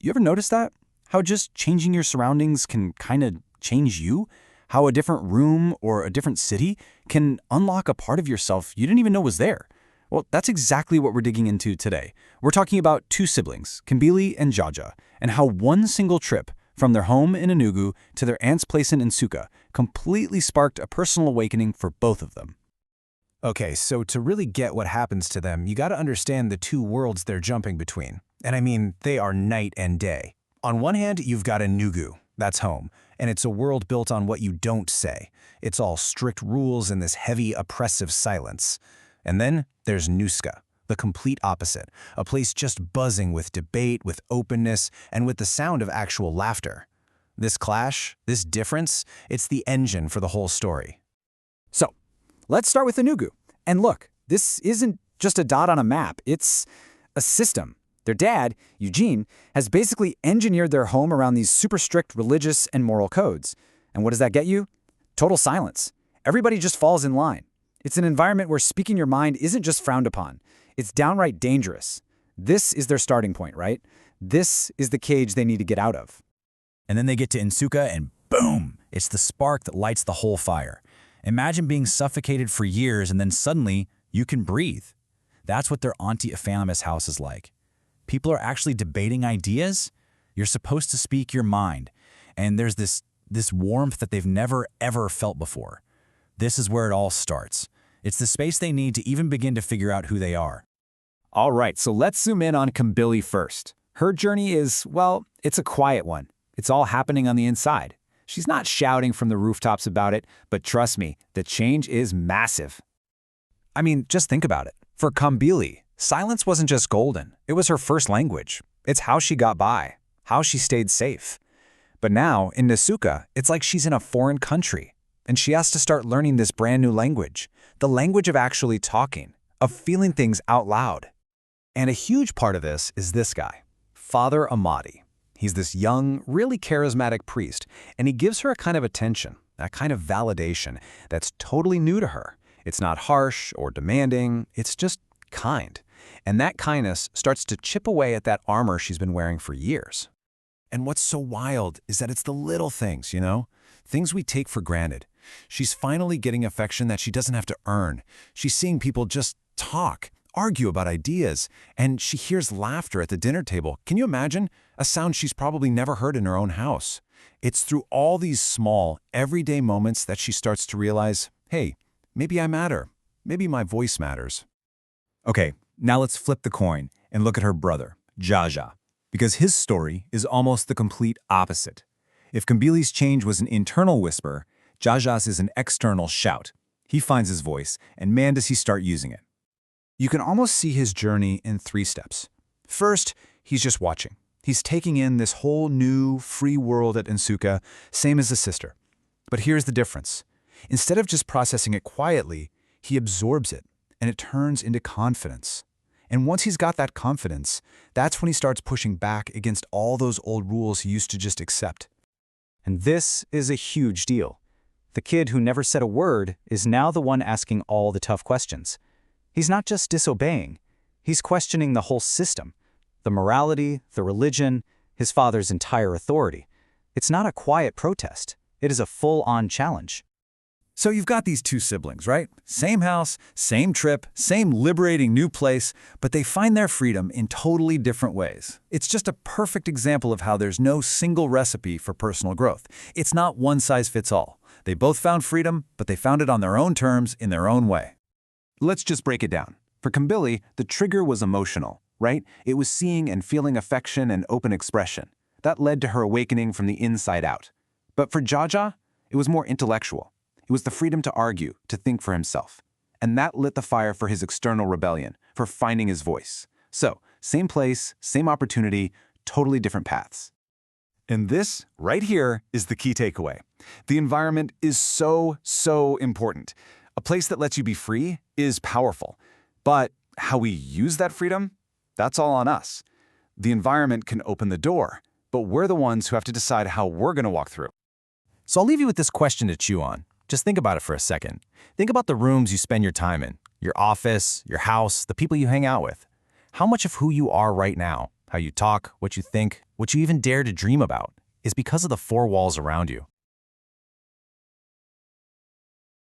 You ever notice that? How just changing your surroundings can kind of change you? How a different room or a different city can unlock a part of yourself you didn't even know was there? Well, that's exactly what we're digging into today. We're talking about two siblings, Kimbili and Jaja, and how one single trip from their home in Enugu to their aunt's place in Nsukka completely sparked a personal awakening for both of them. Okay, so to really get what happens to them, you gotta understand the two worlds they're jumping between. And I mean, they are night and day. On one hand, you've got Enugu, that's home, and it's a world built on what you don't say. It's all strict rules and this heavy, oppressive silence. And then there's Nuska, the complete opposite, a place just buzzing with debate, with openness, and with the sound of actual laughter. This clash, this difference, it's the engine for the whole story. So, let's start with Enugu. And look, this isn't just a dot on a map, it's a system. Their dad, Eugene, has basically engineered their home around these super strict religious and moral codes. And what does that get you? Total silence. Everybody just falls in line. It's an environment where speaking your mind isn't just frowned upon. It's downright dangerous. This is their starting point, right? This is the cage they need to get out of. And then they get to Nsukka and boom! It's the spark that lights the whole fire. Imagine being suffocated for years and then suddenly you can breathe. That's what their Auntie Ephanimus house is like. People are actually debating ideas. You're supposed to speak your mind. And there's this warmth that they've never, ever felt before. This is where it all starts. It's the space they need to even begin to figure out who they are. All right, so let's zoom in on Kimbili first. Her journey is, well, it's a quiet one. It's all happening on the inside. She's not shouting from the rooftops about it, but trust me, the change is massive. I mean, just think about it. For Kimbili, silence wasn't just golden. It was her first language. It's how she got by, how she stayed safe. But now, in Nsukka, it's like she's in a foreign country, and she has to start learning this brand new language, the language of actually talking, of feeling things out loud. And a huge part of this is this guy, Father Amadi. He's this young, really charismatic priest, and he gives her a kind of attention, a kind of validation that's totally new to her. It's not harsh or demanding, it's just kind. And that kindness starts to chip away at that armor she's been wearing for years. And what's so wild is that it's the little things, you know? Things we take for granted. She's finally getting affection that she doesn't have to earn. She's seeing people just talk, argue about ideas, and she hears laughter at the dinner table. Can you imagine? A sound she's probably never heard in her own house. It's through all these small, everyday moments that she starts to realize, hey, maybe I matter. Maybe my voice matters. Okay, now let's flip the coin and look at her brother, Jaja, because his story is almost the complete opposite. If Kimbili's change was an internal whisper, Jaja's is an external shout. He finds his voice, and man, does he start using it. You can almost see his journey in 3 steps. First, he's just watching. He's taking in this whole new, free world at Nsukka, same as his sister. But here's the difference. Instead of just processing it quietly, he absorbs it, and it turns into confidence. And once he's got that confidence, that's when he starts pushing back against all those old rules he used to just accept. And this is a huge deal. The kid who never said a word is now the one asking all the tough questions. He's not just disobeying, he's questioning the whole system, the morality, the religion, his father's entire authority. It's not a quiet protest, it is a full-on challenge. So you've got these two siblings, right? Same house, same trip, same liberating new place, but they find their freedom in totally different ways. It's just a perfect example of how there's no single recipe for personal growth. It's not one size fits all. They both found freedom, but they found it on their own terms, in their own way. Let's just break it down. For Kimbili, the trigger was emotional, right? It was seeing and feeling affection and open expression. That led to her awakening from the inside out. But for Jaja, it was more intellectual. It was the freedom to argue, to think for himself. And that lit the fire for his external rebellion, for finding his voice. So, same place, same opportunity, totally different paths. And this, right here, is the key takeaway. The environment is so important. A place that lets you be free is powerful. But how we use that freedom, that's all on us. The environment can open the door, but we're the ones who have to decide how we're going to walk through. So I'll leave you with this question to chew on. Just think about it for a second. Think about the rooms you spend your time in, your office, your house, the people you hang out with. How much of who you are right now, how you talk, what you think, what you even dare to dream about, is because of the four walls around you.